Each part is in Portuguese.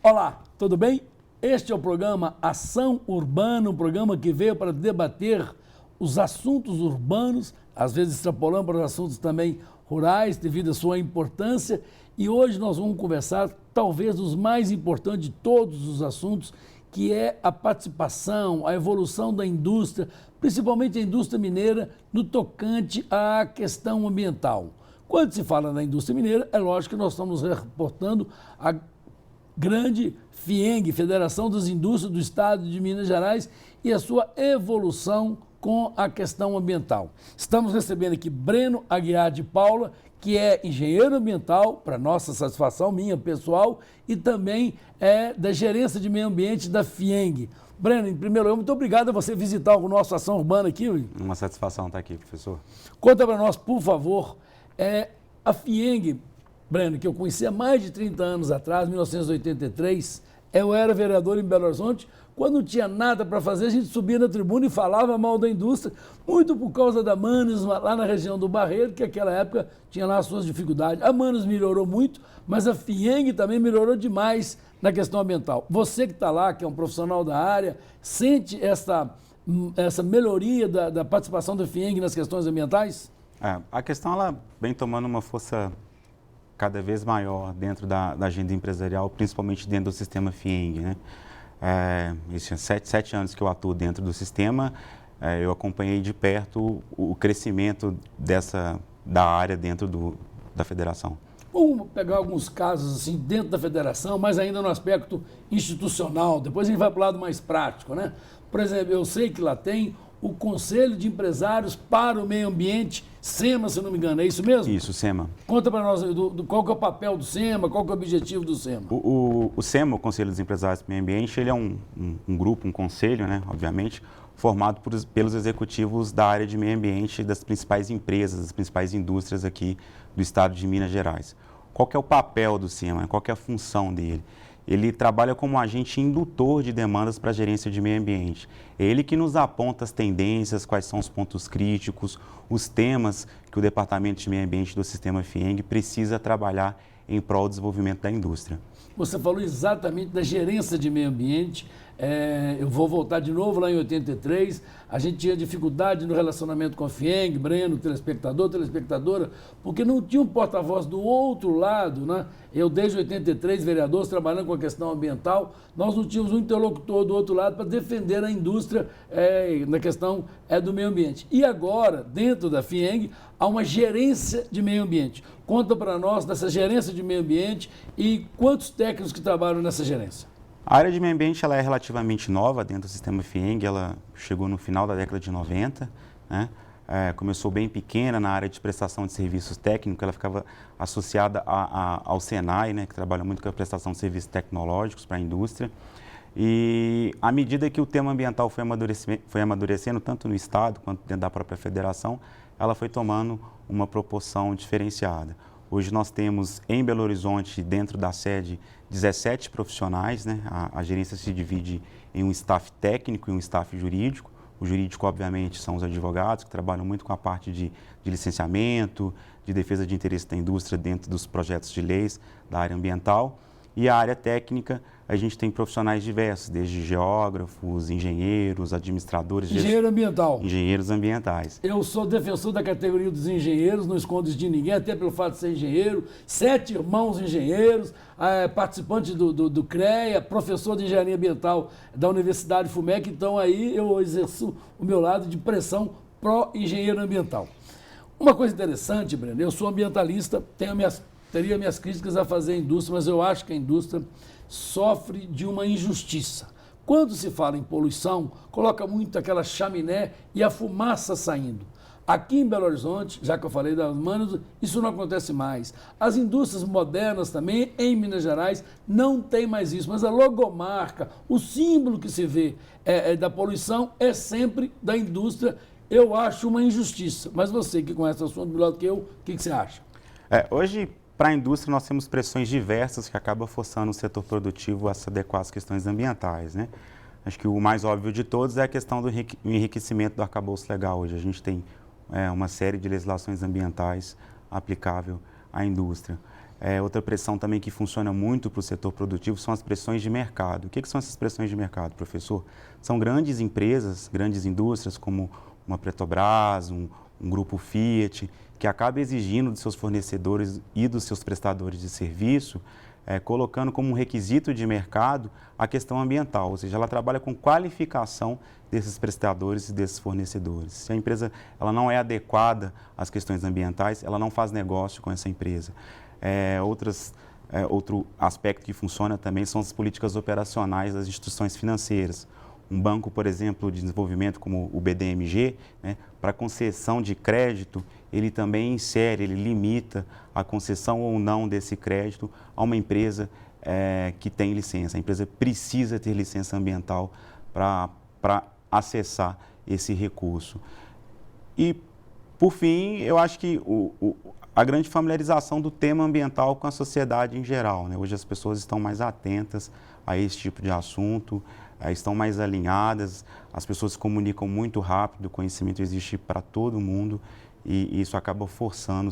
Olá, tudo bem? Este é o programa Ação Urbana, um programa que veio para debater os assuntos urbanos, às vezes extrapolando para os assuntos também rurais, devido à sua importância. E hoje nós vamos conversar, talvez, dos mais importantes de todos os assuntos, que é a participação, a evolução da indústria, principalmente a indústria mineira, no tocante à questão ambiental. Quando se fala na indústria mineira, é lógico que nós estamos reportando a grande FIENG, Federação das Indústrias do Estado de Minas Gerais, e a sua evolução com a questão ambiental. Estamos recebendo aqui Breno Aguiar de Paula, que é engenheiro ambiental, para nossa satisfação, minha pessoal, e também é da gerência de meio ambiente da FIENG. Breno, em primeiro lugar, muito obrigado a você visitar o nosso Ação Urbana aqui. Uma satisfação estar aqui, professor. Conta para nós, por favor, a FIENG, Breno, que eu conheci há mais de 30 anos atrás, 1983, eu era vereador em Belo Horizonte. Quando não tinha nada para fazer, a gente subia na tribuna e falava mal da indústria, muito por causa da Manes, lá na região do Barreiro, que naquela época tinha lá as suas dificuldades. A Manes melhorou muito, mas a FIENG também melhorou demais na questão ambiental. Você que está lá, que é um profissional da área, sente essa melhoria da participação da FIENG nas questões ambientais? A questão ela vem tomando uma força cada vez maior dentro da agenda empresarial, principalmente dentro do sistema FIENG, né? Isso tinha 7 anos que eu atuo dentro do sistema, eu acompanhei de perto o crescimento da área dentro da federação. Vamos pegar alguns casos assim dentro da federação, mas ainda no aspecto institucional, depois a gente vai para o lado mais prático, né? Por exemplo, eu sei que lá tem o Conselho de Empresários para o Meio Ambiente, SEMA, se não me engano, é isso mesmo? Isso, SEMA. Conta para nós qual que é o papel do SEMA, qual que é o objetivo do SEMA. O SEMA, o Conselho dos Empresários para o Meio Ambiente, ele é um grupo, um conselho, né, obviamente, formado pelos executivos da área de meio ambiente das principais empresas, das principais indústrias aqui do estado de Minas Gerais. Qual que é o papel do SEMA? Qual que é a função dele? Ele trabalha como agente indutor de demandas para a gerência de meio ambiente. É ele que nos aponta as tendências, quais são os pontos críticos, os temas que o Departamento de Meio Ambiente do Sistema FIENG precisa trabalhar em prol do desenvolvimento da indústria. Você falou exatamente da gerência de meio ambiente. Eu vou voltar de novo lá em 83, a gente tinha dificuldade no relacionamento com a FIENG, Breno, telespectador, telespectadora, porque não tinha um porta-voz do outro lado, né? Eu, desde 83, vereador, trabalhando com a questão ambiental, nós não tínhamos um interlocutor do outro lado para defender a indústria na questão do meio ambiente. E agora, dentro da FIENG, há uma gerência de meio ambiente. Conta para nós dessa gerência de meio ambiente e quantos técnicos que trabalham nessa gerência. A área de meio ambiente ela é relativamente nova dentro do sistema FIENG, ela chegou no final da década de 90, né? Começou bem pequena na área de prestação de serviços técnicos, ela ficava associada ao SENAI, né, que trabalha muito com a prestação de serviços tecnológicos para a indústria. E à medida que o tema ambiental foi amadurecendo, tanto no Estado quanto dentro da própria federação, ela foi tomando uma proporção diferenciada. Hoje nós temos em Belo Horizonte, dentro da sede, 17 profissionais, né? A gerência se divide em um staff técnico e um staff jurídico. O jurídico, obviamente, são os advogados que trabalham muito com a parte de licenciamento, de defesa de interesse da indústria dentro dos projetos de leis da área ambiental. E a área técnica, a gente tem profissionais diversos, desde geógrafos, engenheiros, administradores... Engenheiro ambiental. Engenheiros ambientais. Eu sou defensor da categoria dos engenheiros, não escondo de ninguém, até pelo fato de ser engenheiro. 7 irmãos engenheiros, participante do CREA, professor de engenharia ambiental da Universidade FUMEC. Então aí eu exerço o meu lado de pressão pró-engenheiro ambiental. Uma coisa interessante, Breno, eu sou ambientalista, teria minhas críticas a fazer à indústria, mas eu acho que a indústria sofre de uma injustiça. Quando se fala em poluição, coloca muito aquela chaminé e a fumaça saindo. Aqui em Belo Horizonte, já que eu falei das Manes, isso não acontece mais. As indústrias modernas também, em Minas Gerais, não tem mais isso, mas a logomarca, o símbolo que se vê da poluição é sempre da indústria. Eu acho uma injustiça, mas você que conhece o assunto melhor do que eu, o que você acha? Hoje, para a indústria, nós temos pressões diversas que acabam forçando o setor produtivo a se adequar às questões ambientais, né? Acho que o mais óbvio de todos é a questão do enriquecimento do arcabouço legal. Hoje a gente tem uma série de legislações ambientais aplicável à indústria. Outra pressão também que funciona muito para o setor produtivo são as pressões de mercado. O que são essas pressões de mercado, professor? São grandes empresas, grandes indústrias como uma Petrobras, um grupo Fiat, que acaba exigindo dos seus fornecedores e dos seus prestadores de serviço, colocando como um requisito de mercado a questão ambiental, ou seja, ela trabalha com qualificação desses prestadores e desses fornecedores. Se a empresa ela não é adequada às questões ambientais, ela não faz negócio com essa empresa. Outro aspecto que funciona também são as políticas operacionais das instituições financeiras. Um banco, por exemplo, de desenvolvimento como o BDMG, né, para concessão de crédito, ele também insere, ele limita a concessão ou não desse crédito a uma empresa que tem licença. A empresa precisa ter licença ambiental para acessar esse recurso. E, por fim, eu acho que a grande familiarização do tema ambiental com a sociedade em geral, né? Hoje as pessoas estão mais atentas a esse tipo de assunto, estão mais alinhadas, as pessoas se comunicam muito rápido, o conhecimento existe para todo mundo e isso acaba forçando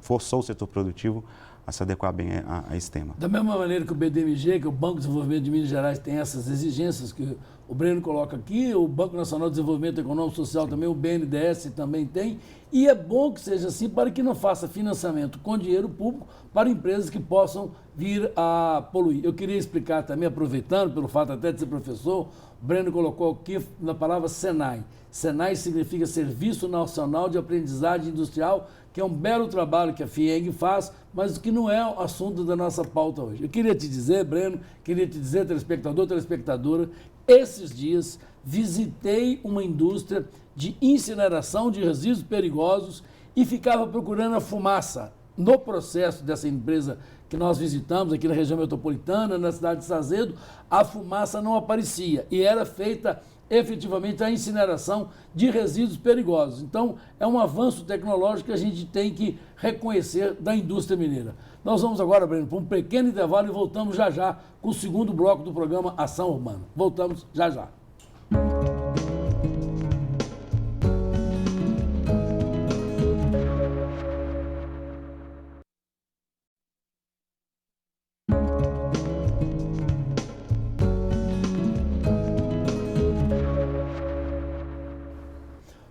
forçou o setor produtivo a se adequar bem a esse tema. Da mesma maneira que o BDMG, que o Banco de Desenvolvimento de Minas Gerais, tem essas exigências que o Breno coloca aqui, o Banco Nacional de Desenvolvimento Econômico e Social também, o BNDES também tem, e é bom que seja assim para que não faça financiamento com dinheiro público para empresas que possam vir a poluir. Eu queria explicar também, aproveitando pelo fato até de ser professor, o Breno colocou aqui na palavra SENAI. SENAI significa Serviço Nacional de Aprendizagem Industrial, que é um belo trabalho que a FIENG faz, mas que não é o assunto da nossa pauta hoje. Eu queria te dizer, Breno, queria te dizer, telespectador, telespectadora, esses dias visitei uma indústria de incineração de resíduos perigosos e ficava procurando a fumaça. No processo dessa empresa que nós visitamos aqui na região metropolitana, na cidade de Sazedo, a fumaça não aparecia e era feita efetivamente a incineração de resíduos perigosos. Então, é um avanço tecnológico que a gente tem que reconhecer da indústria mineira. Nós vamos agora, Breno, para um pequeno intervalo e voltamos já já com o segundo bloco do programa Ação Urbana. Voltamos já já.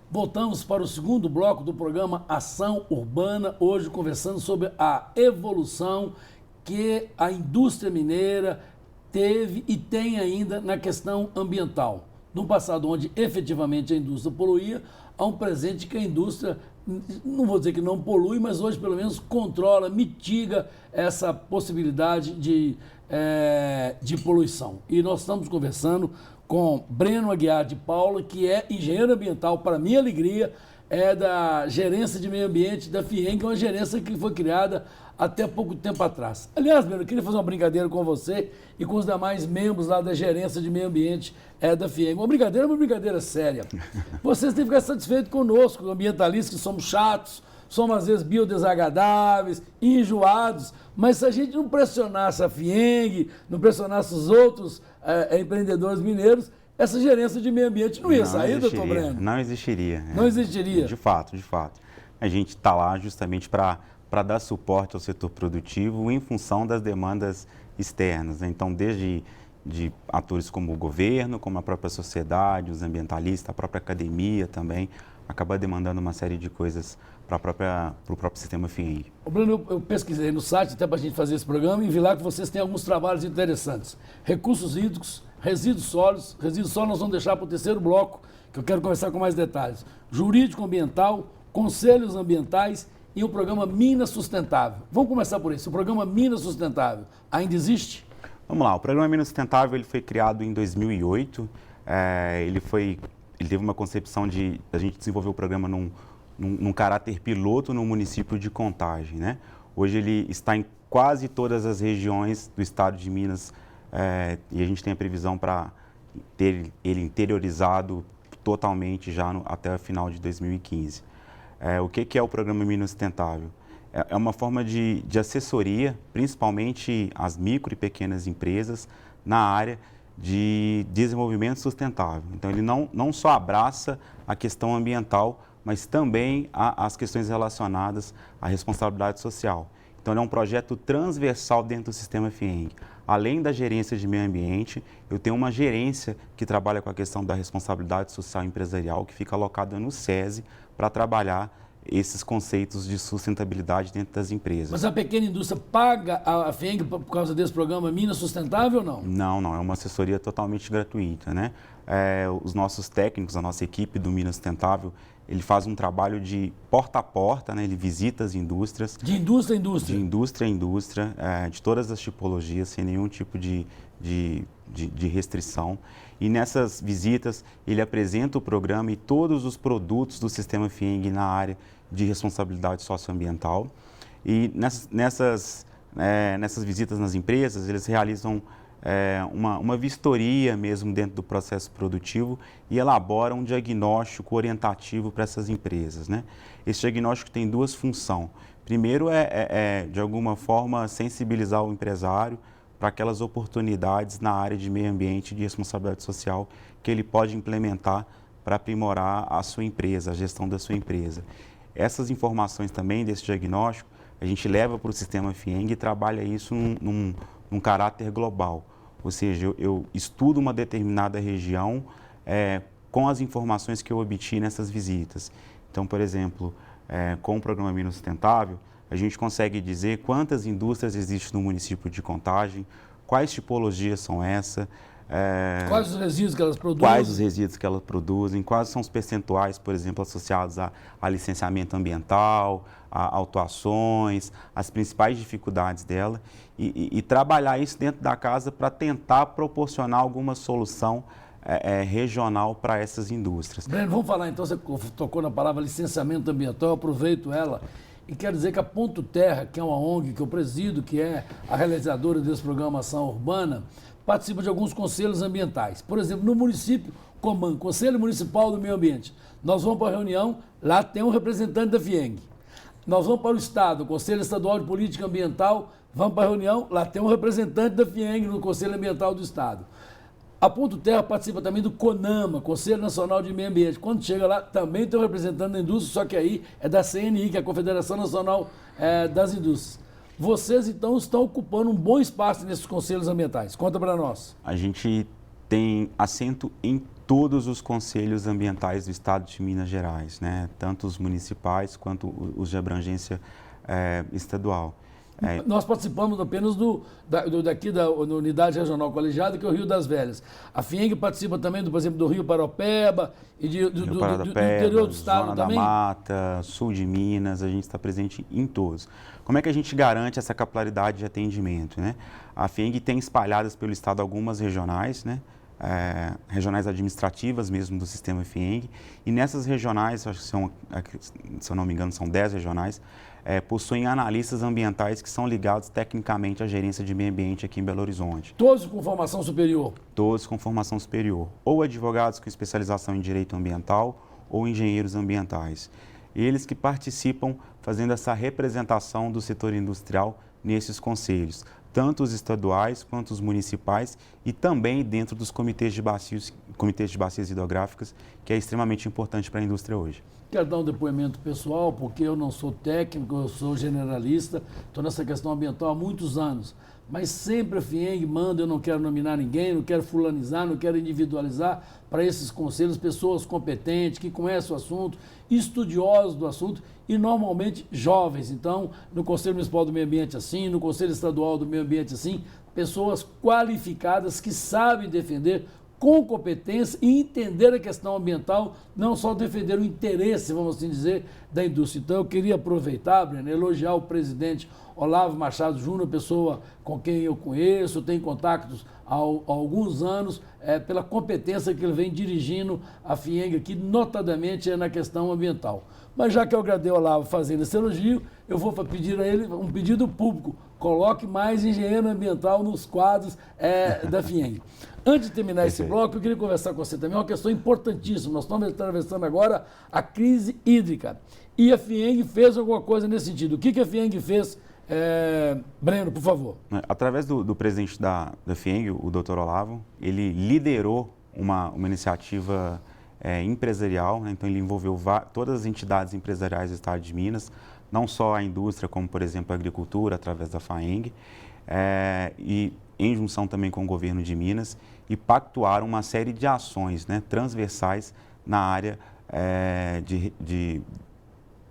Voltamos para o segundo bloco do programa Ação Urbana, hoje conversando sobre a evolução que a indústria mineira teve e tem ainda na questão ambiental. No passado, onde efetivamente a indústria poluía, há um presente que a indústria, não vou dizer que não polui, mas hoje pelo menos controla, mitiga essa possibilidade de poluição. E nós estamos conversando com Breno Aguiar de Paula, que é engenheiro ambiental, para minha alegria, é da gerência de meio ambiente da FIENG, que é uma gerência que foi criada até pouco tempo atrás. Aliás, Breno, eu queria fazer uma brincadeira com você e com os demais membros lá da gerência de meio ambiente da FIENG. Uma brincadeira séria. Vocês têm que ficar satisfeitos conosco, ambientalistas que somos chatos, somos às vezes biodesagradáveis, enjoados, mas se a gente não pressionasse a FIENG, não pressionasse os outros empreendedores mineiros, essa gerência de meio ambiente não ia sair, doutor Breno? Não existiria. Não existiria. De fato. A gente está lá justamente para dar suporte ao setor produtivo em função das demandas externas. Então, desde de atores como o governo, como a própria sociedade, os ambientalistas, a própria academia também, acaba demandando uma série de coisas para o próprio sistema FIENG. Bruno, eu pesquisei no site até para a gente fazer esse programa e vi lá que vocês têm alguns trabalhos interessantes. Recursos hídricos, resíduos sólidos nós vamos deixar para o terceiro bloco, que eu quero conversar com mais detalhes. Jurídico ambiental, conselhos ambientais e o programa Minas Sustentável. Vamos começar por isso. O programa Minas Sustentável ainda existe? Vamos lá, o programa Minas Sustentável ele foi criado em 2008. Ele teve uma concepção de a gente desenvolver o programa num caráter piloto no município de Contagem, né? Hoje ele está em quase todas as regiões do estado de Minas e a gente tem a previsão para ter ele interiorizado totalmente já até o final de 2015. O que é o programa Minas Sustentável? É uma forma de assessoria, principalmente às micro e pequenas empresas, na área de desenvolvimento sustentável. Então, ele não só abraça a questão ambiental, mas também as questões relacionadas à responsabilidade social. Então, ele é um projeto transversal dentro do sistema FIENG. Além da gerência de meio ambiente, eu tenho uma gerência que trabalha com a questão da responsabilidade social empresarial, que fica alocada no SESI para trabalhar esses conceitos de sustentabilidade dentro das empresas. Mas a pequena indústria paga a FIENG por causa desse programa Minas Sustentável ou não? Não, não, é uma assessoria totalmente gratuita, né? Os nossos técnicos, a nossa equipe do Minas Sustentável, ele faz um trabalho de porta a porta, né? Ele visita as indústrias. De indústria a indústria? De indústria a indústria, de todas as tipologias, sem nenhum tipo de restrição. E nessas visitas, ele apresenta o programa e todos os produtos do sistema FIENG na área de responsabilidade socioambiental. E nessas visitas nas empresas, eles realizam uma vistoria mesmo dentro do processo produtivo e elaboram um diagnóstico orientativo para essas empresas, né? Esse diagnóstico tem duas funções. Primeiro de alguma forma, sensibilizar o empresário para aquelas oportunidades na área de meio ambiente e de responsabilidade social que ele pode implementar para aprimorar a sua empresa, a gestão da sua empresa. Essas informações também desse diagnóstico, a gente leva para o sistema FIENG e trabalha isso num caráter global. Ou seja, eu estudo uma determinada região com as informações que eu obtive nessas visitas. Então, por exemplo, com o programa Minas Sustentável, a gente consegue dizer quantas indústrias existem no município de Contagem, quais tipologias são essas, quais os resíduos que elas produzem? Quais os resíduos que elas produzem, quais são os percentuais, por exemplo, associados a licenciamento ambiental, a autuações, as principais dificuldades dela e trabalhar isso dentro da casa para tentar proporcionar alguma solução regional para essas indústrias. Breno, vamos falar então, você tocou na palavra licenciamento ambiental, eu aproveito ela e quero dizer que a Ponto Terra, que é uma ONG que eu presido, que é a realizadora desse programa Ação Urbana, participa de alguns conselhos ambientais. Por exemplo, no município Comã, Conselho Municipal do Meio Ambiente, nós vamos para a reunião, lá tem um representante da FIENG. Nós vamos para o Estado, Conselho Estadual de Política Ambiental, vamos para a reunião, lá tem um representante da FIENG no Conselho Ambiental do Estado. A Ponto Terra participa também do CONAMA, Conselho Nacional de Meio Ambiente. Quando chega lá, também tem um representante da indústria, só que aí é da CNI, que é a Confederação Nacional das Indústrias. Vocês, então, estão ocupando um bom espaço nesses conselhos ambientais. Conta para nós. A gente tem assento em todos os conselhos ambientais do Estado de Minas Gerais, né? Tanto os municipais quanto os de abrangência estadual. Nós participamos apenas daqui da Unidade Regional Colegiada, que é o Rio das Velhas. A FIENG participa também, por exemplo, do Rio Paraopeba e do interior do estado Zona também? da Mata, sul de Minas, a gente está presente em todos. Como é que a gente garante essa capilaridade de atendimento, né? A FIENG tem espalhadas pelo estado algumas regionais, né? Regionais administrativas mesmo do sistema FIENG, e nessas regionais, acho que se eu não me engano, são 10 regionais, possuem analistas ambientais que são ligados tecnicamente à gerência de meio ambiente aqui em Belo Horizonte. Todos com formação superior? Todos com formação superior, ou advogados com especialização em direito ambiental ou engenheiros ambientais. Eles que participam fazendo essa representação do setor industrial nesses conselhos, tanto os estaduais quanto os municipais e também dentro dos comitês de bacias hidrográficas, que é extremamente importante para a indústria hoje. Quero dar um depoimento pessoal, porque eu não sou técnico, eu sou generalista, estou nessa questão ambiental há muitos anos. Mas sempre a FIENG manda, eu não quero nominar ninguém, não quero fulanizar, não quero individualizar para esses conselhos pessoas competentes, que conhecem o assunto, estudiosos do assunto e normalmente jovens. Então, no Conselho Municipal do Meio Ambiente assim, no Conselho Estadual do Meio Ambiente assim, pessoas qualificadas que sabem defender com competência e entender a questão ambiental, não só defender o interesse, vamos assim dizer, da indústria. Então, eu queria aproveitar, Breno, elogiar o presidente Olavo Machado Júnior, pessoa com quem eu conheço, tenho contactos há alguns anos, pela competência que ele vem dirigindo a FIENG aqui, notadamente na questão ambiental. Mas já que eu agradei ao Olavo fazendo esse elogio, eu vou pedir a ele um pedido público, coloque mais engenheiro ambiental nos quadros da FIENG. Antes de terminar esse bloco, eu queria conversar com você também uma questão importantíssima. Nós estamos atravessando agora a crise hídrica. E a FIENG fez alguma coisa nesse sentido. O que a FIENG fez, Breno, por favor? Através do presidente da FIENG, o Dr. Olavo, ele liderou uma iniciativa empresarial, né? Então ele envolveu todas as entidades empresariais do Estado de Minas não só a indústria, como, por exemplo, a agricultura, através da FAENG, e em junção também com o governo de Minas, e pactuaram uma série de ações, né, transversais na área de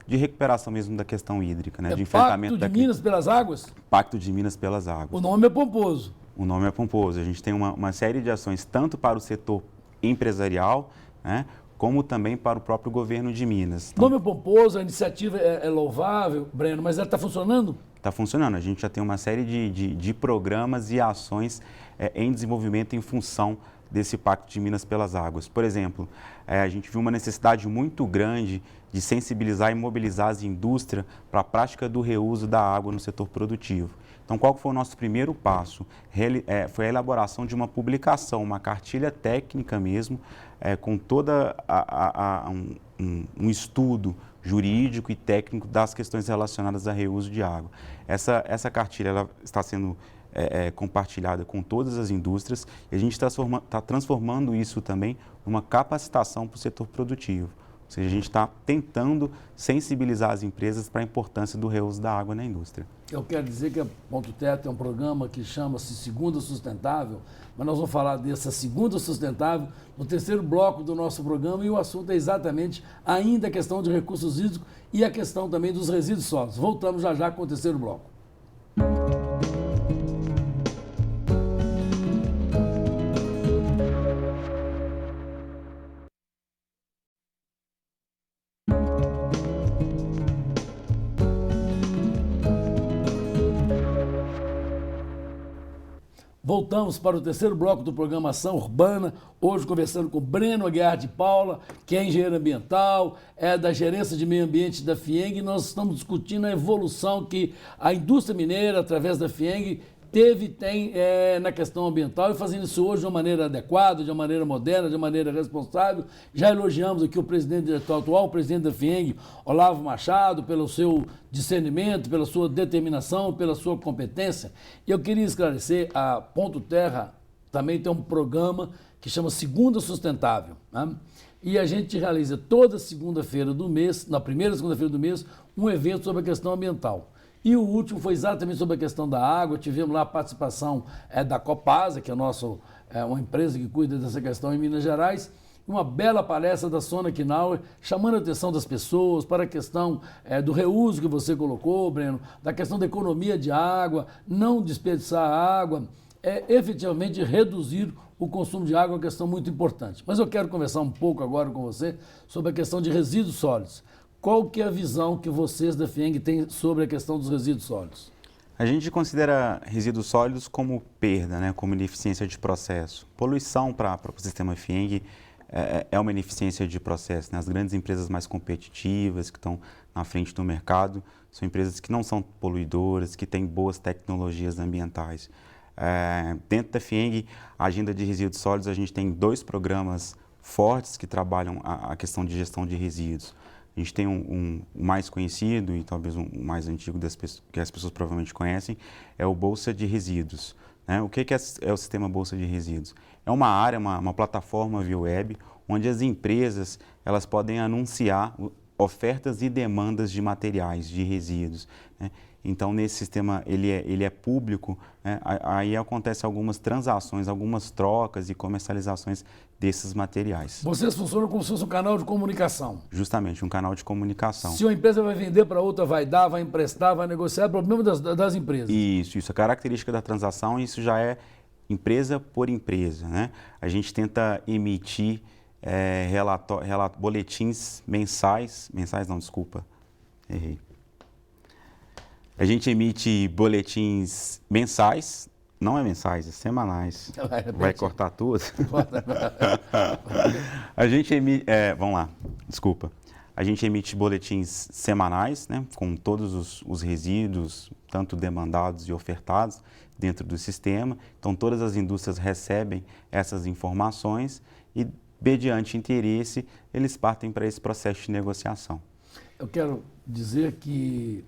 recuperação mesmo da questão hídrica, né, de enfrentamento Pacto de Minas pelas Águas? Pacto de Minas pelas Águas. O nome é pomposo. O nome é pomposo. A gente tem uma série de ações, tanto para o setor empresarial, né, como também para o próprio governo de Minas. O nome é pomposo, a iniciativa é louvável, Breno, mas ela está funcionando? Está funcionando. A gente já tem uma série de programas e ações em desenvolvimento em função desse Pacto de Minas pelas Águas. Por exemplo, a gente viu uma necessidade muito grande de sensibilizar e mobilizar as indústrias para a prática do reuso da água no setor produtivo. Então, qual foi o nosso primeiro passo? Foi a elaboração de uma publicação, uma cartilha técnica mesmo, com toda um estudo jurídico e técnico das questões relacionadas a reuso de água. Essa cartilha ela está sendo compartilhada com todas as indústrias e a gente está transformando isso também numa capacitação para o setor produtivo. Ou seja, a gente está tentando sensibilizar as empresas para a importância do reuso da água na indústria. Eu quero dizer que a Ponto Teto é um programa que chama-se Segunda Sustentável, mas nós vamos falar dessa Segunda Sustentável no terceiro bloco do nosso programa e o assunto é exatamente ainda a questão de recursos hídricos e a questão também dos resíduos sólidos. Voltamos já com o terceiro bloco. Voltamos para o terceiro bloco do programa Ação Urbana, hoje conversando com Breno Aguiar de Paula, que é engenheiro ambiental, é da gerência de meio ambiente da FIENG, e nós estamos discutindo a evolução que a indústria mineira, através da FIENG, tem na questão ambiental e fazendo isso hoje de uma maneira adequada, de uma maneira moderna, de uma maneira responsável. Já elogiamos aqui o atual presidente da FIENG, Olavo Machado, pelo seu discernimento, pela sua determinação, pela sua competência. E eu queria esclarecer, a Ponto Terra também tem um programa que chama Segunda Sustentável, né? E a gente realiza toda segunda-feira do mês, na primeira segunda-feira do mês, um evento sobre a questão ambiental. E o último foi exatamente sobre a questão da água. Tivemos lá a participação da Copasa, que é uma empresa que cuida dessa questão em Minas Gerais, uma bela palestra da Sônia Knauer, chamando a atenção das pessoas para a questão do reuso que você colocou, Breno, da questão da economia de água, não desperdiçar água, efetivamente reduzir o consumo de água, é uma questão muito importante. Mas eu quero conversar um pouco agora com você sobre a questão de resíduos sólidos. Qual que é a visão que vocês da FIENG têm sobre a questão dos resíduos sólidos? A gente considera resíduos sólidos como perda, né, como ineficiência de processo. Poluição para o sistema FIENG é uma ineficiência de processo, né? As grandes empresas mais competitivas, que estão na frente do mercado, são empresas que não são poluidoras, que têm boas tecnologias ambientais. Dentro da FIENG, a agenda de resíduos sólidos, a gente tem 2 programas fortes que trabalham a questão de gestão de resíduos. A gente tem o mais conhecido e talvez o mais antigo que as pessoas provavelmente conhecem, é o Bolsa de Resíduos, né? O que é o sistema Bolsa de Resíduos? É uma área, uma plataforma via web, onde as empresas elas podem anunciar ofertas e demandas de materiais, de resíduos, né? Então, nesse sistema, ele é público, né? Aí acontecem algumas transações, algumas trocas e comercializações desses materiais. Vocês funcionam como se fosse um canal de comunicação. Justamente, um canal de comunicação. Se uma empresa vai vender para outra, vai dar, vai emprestar, vai negociar, é problema das empresas. Isso. A característica da transação, isso já é empresa por empresa, né? A gente tenta emitir boletins mensais, errei. A gente emite boletins mensais, não é mensais, é semanais. Vai cortar tudo? A gente emite, vamos lá, desculpa. A gente emite boletins semanais, né, com todos os resíduos, tanto demandados e ofertados dentro do sistema. Então, todas as indústrias recebem essas informações e, mediante interesse, eles partem para esse processo de negociação. Eu quero dizer que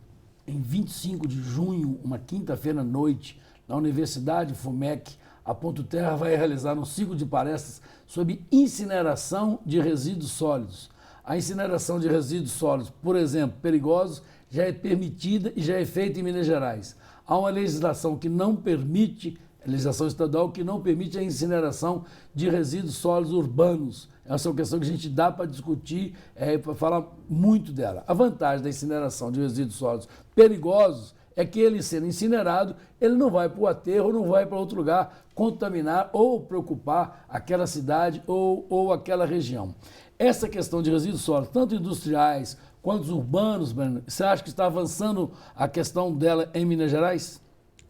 em 25 de junho, uma quinta-feira à noite, na Universidade FUMEC, a Ponto Terra vai realizar um ciclo de palestras sobre incineração de resíduos sólidos. A incineração de resíduos sólidos, por exemplo, perigosos, já é permitida e já é feita em Minas Gerais. Há uma legislação que não permite, a legislação estadual que não permite a incineração de resíduos sólidos urbanos. Essa é uma questão que a gente dá para discutir, para falar muito dela. A vantagem da incineração de resíduos sólidos perigosos é que ele sendo incinerado, ele não vai para o aterro, não vai para outro lugar contaminar ou preocupar aquela cidade ou aquela região. Essa questão de resíduos sólidos, tanto industriais quanto urbanos, Breno, você acha que está avançando a questão dela em Minas Gerais?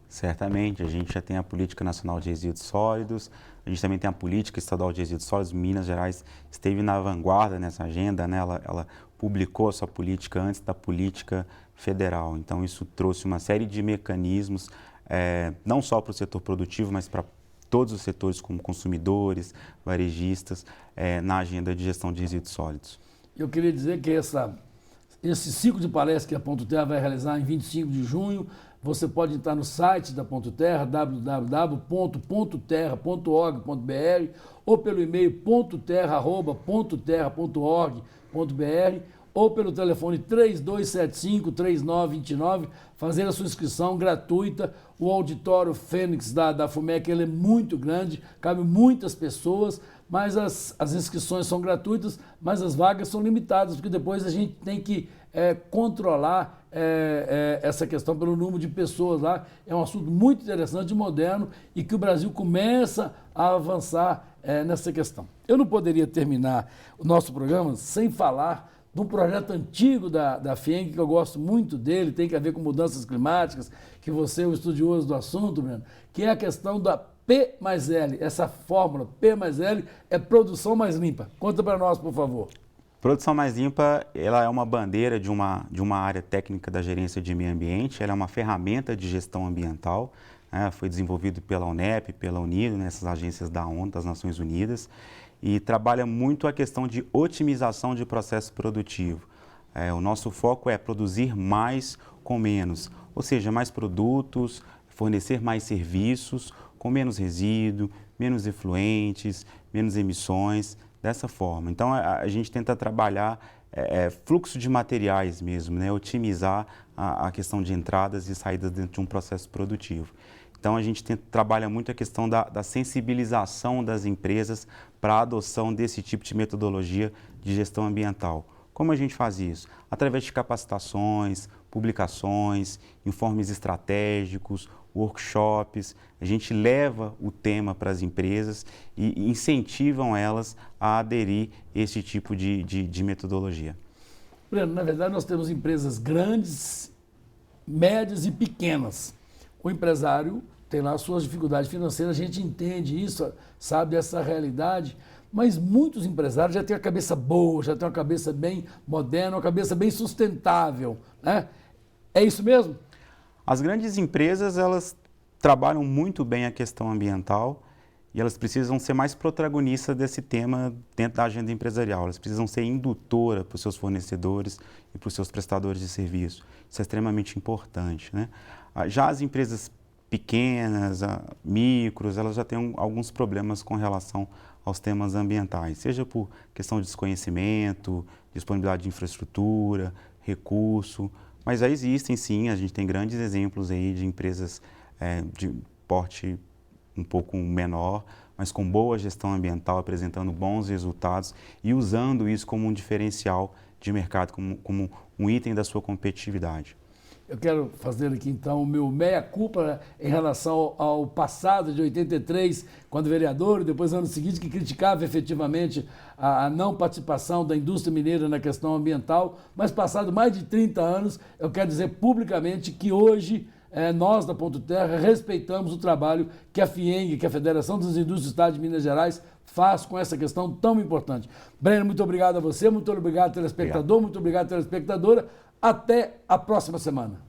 Certamente, a gente já tem a Política Nacional de Resíduos Sólidos, a gente também tem a Política Estadual de Resíduos Sólidos. Minas Gerais esteve na vanguarda nessa agenda, né? Ela publicou a sua política antes da política federal. Então, isso trouxe uma série de mecanismos, não só para o setor produtivo, mas para todos os setores, como consumidores, varejistas, na agenda de gestão de resíduos sólidos. Eu queria dizer que esse ciclo de palestras que a Ponto Terra vai realizar em 25 de junho, você pode entrar no site da Ponto Terra, www.pontoterra.org.br, ou pelo e-mail pontoterra@pontoterra.org.br, ou pelo telefone 3275-3929, fazer a sua inscrição gratuita. O auditório Fênix da FUMEC ele é muito grande, cabe muitas pessoas, mas as inscrições são gratuitas, mas as vagas são limitadas, porque depois a gente tem que controlar essa questão pelo número de pessoas lá. É um assunto muito interessante e moderno e que o Brasil começa a avançar nessa questão. Eu não poderia terminar o nosso programa sem falar de um projeto antigo da FIENG, que eu gosto muito dele, tem a ver com mudanças climáticas, que você é um estudioso do assunto, Breno, que é a questão da P mais L. Essa fórmula P mais L é produção mais limpa. Conta para nós, por favor. Produção mais limpa, ela é uma bandeira de uma área técnica da gerência de meio ambiente, ela é uma ferramenta de gestão ambiental, né? Foi desenvolvido pela UNEP, pela UNIDO, nessas agências da ONU, das Nações Unidas, e trabalha muito a questão de otimização de processo produtivo. O nosso foco é produzir mais com menos, ou seja, mais produtos, fornecer mais serviços, com menos resíduo, menos efluentes, menos emissões, dessa forma. Então, a gente tenta trabalhar fluxo de materiais mesmo, né? Otimizar a questão de entradas e saídas dentro de um processo produtivo. Então, a gente trabalha muito a questão da sensibilização das empresas para a adoção desse tipo de metodologia de gestão ambiental. Como a gente faz isso? Através de capacitações, publicações, informes estratégicos, workshops. A gente leva o tema para as empresas e incentivam elas a aderir a esse tipo de metodologia. Breno, na verdade nós temos empresas grandes, médias e pequenas. O empresário tem lá suas dificuldades financeiras, a gente entende isso, sabe essa realidade, mas muitos empresários já têm a cabeça boa, já têm uma cabeça bem moderna, uma cabeça bem sustentável, né? É isso mesmo? As grandes empresas, elas trabalham muito bem a questão ambiental e elas precisam ser mais protagonistas desse tema dentro da agenda empresarial. Elas precisam ser indutora para os seus fornecedores e para os seus prestadores de serviço. Isso é extremamente importante, né? Já as empresas pequenas, micros, elas já têm alguns problemas com relação aos temas ambientais, seja por questão de desconhecimento, disponibilidade de infraestrutura, recurso. Mas já existem sim, a gente tem grandes exemplos aí de empresas de porte um pouco menor, mas com boa gestão ambiental, apresentando bons resultados e usando isso como um diferencial de mercado, como um item da sua competitividade. Eu quero fazer aqui então o meu meia-culpa em relação ao passado de 83, quando vereador, e depois no ano seguinte que criticava efetivamente a não participação da indústria mineira na questão ambiental, mas passado mais de 30 anos, eu quero dizer publicamente que hoje nós da Ponto Terra respeitamos o trabalho que a FIENG, que a Federação das Indústrias do Estado de Minas Gerais, faz com essa questão tão importante. Breno, muito obrigado a você, muito obrigado telespectador, muito obrigado telespectadora. Até a próxima semana.